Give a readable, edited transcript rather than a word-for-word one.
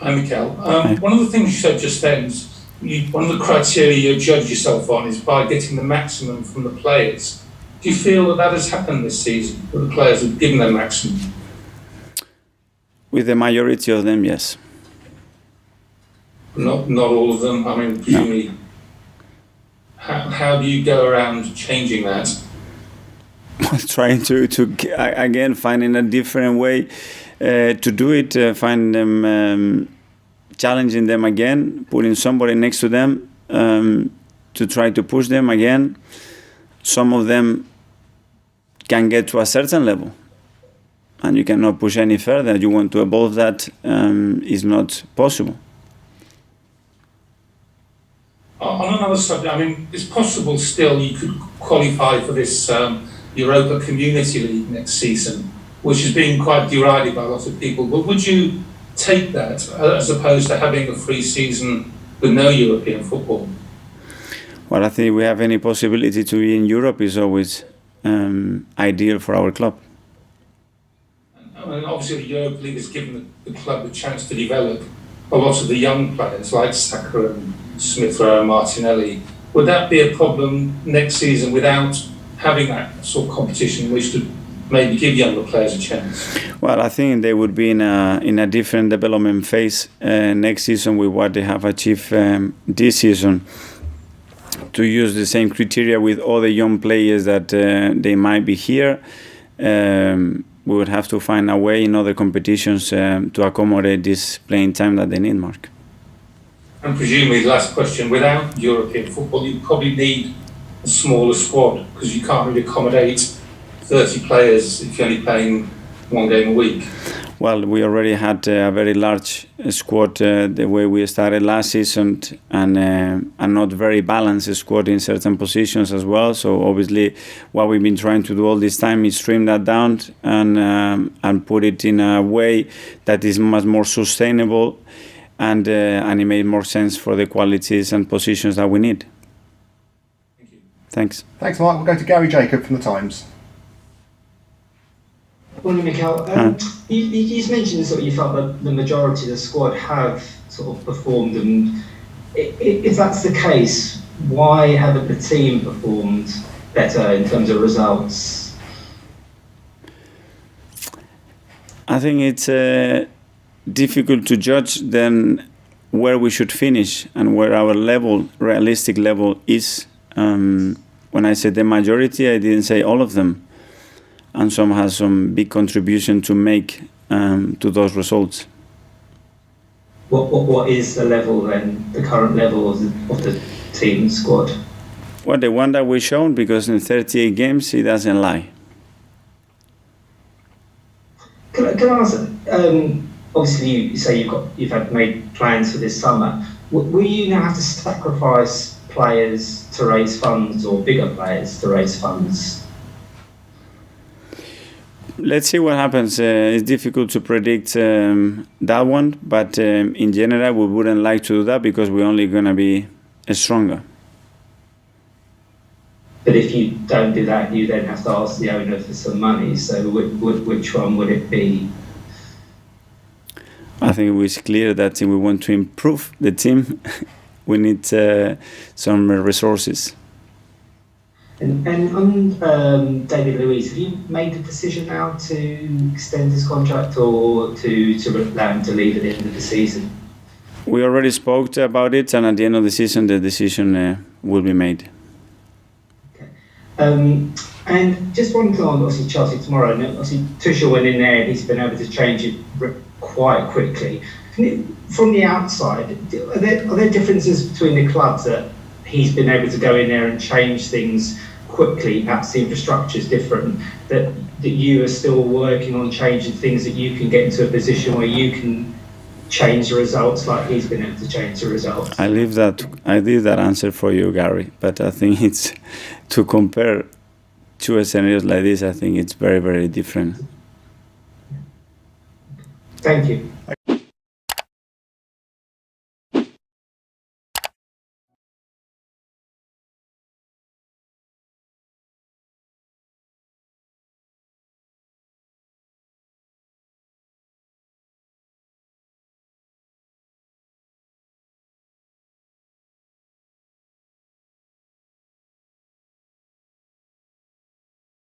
Hi, Mikel. Hi. One of the things you said just then is one of the criteria you judge yourself on is by getting the maximum from the players. Do you feel that has happened this season, that the players have given their maximum? With the majority of them, yes. Not all of them. I mean, presumably, how do you go around changing that? Trying to again finding a different way to do it, find them, challenging them again, putting somebody next to them to try to push them again. Some of them can get to a certain level, and you cannot push any further. You want to evolve that, is not possible. On another subject, I mean, it's possible still you could qualify for this Europa Community League next season, which is being quite derided by a lot of people. But would you take that as opposed to having a free season with no European football? Well, I think we have any possibility to be in Europe is always ideal for our club. I mean, obviously, the Europa League has given the club a chance to develop a lot of the young players like Saka and Smith Rowe and Martinelli. Would that be a problem next season without having that sort of competition in which to maybe give younger players a chance? Well, I think they would be in a different development phase next season with what they have achieved this season. To use the same criteria with all the young players that they might be here, we would have to find a way in other competitions to accommodate this playing time that they need, Mark. And presumably, the last question, without European football, you probably need a smaller squad because you can't really accommodate 30 players if you're only playing one game a week. Well, we already had a very large squad the way we started last season, and a not very balanced squad in certain positions as well. So obviously, what we've been trying to do all this time is trim that down and put it in a way that is much more sustainable, and it made more sense for the qualities and positions that we need. Thank you. Thanks. Thanks, Mark. We'll go to Gary Jacob from The Times. Morning, Mikel. You just mentioned sort of you felt that the majority of the squad have sort of performed, and if that's the case, why haven't the team performed better in terms of results? I think it's difficult to judge then where we should finish and where our level, realistic level, is. When I said the majority, I didn't say all of them. And some has some big contribution to make to those results. What is the level then, the current level of the team squad? Well, the one that we've shown, because in 38 games, it doesn't lie. Can I ask, obviously you say you've had made plans for this summer. Will you now have to sacrifice players to raise funds, or bigger players to raise funds? Let's see what happens. It's difficult to predict that one, but in general, we wouldn't like to do that because we're only going to be stronger. But if you don't do that, you then have to ask the owner for some money. So which one would it be? I think it was clear that if we want to improve the team, we need some resources. And on David Luiz, have you made a decision now to extend his contract or to allow him to leave at the end of the season? We already spoke about it, and at the end of the season, the decision will be made. Okay. And just one thing on obviously Chelsea tomorrow. And obviously Tuchel went in there and he's been able to change it quite quickly. From the outside, are there differences between the clubs that he's been able to go in there and change things quickly? Perhaps the infrastructure is different, that you are still working on changing things, that you can get into a position where you can change the results like he's been able to change the results. I leave that answer for you, Gary, but I think it's to compare two scenarios like this, I think it's very, very different. Thank you.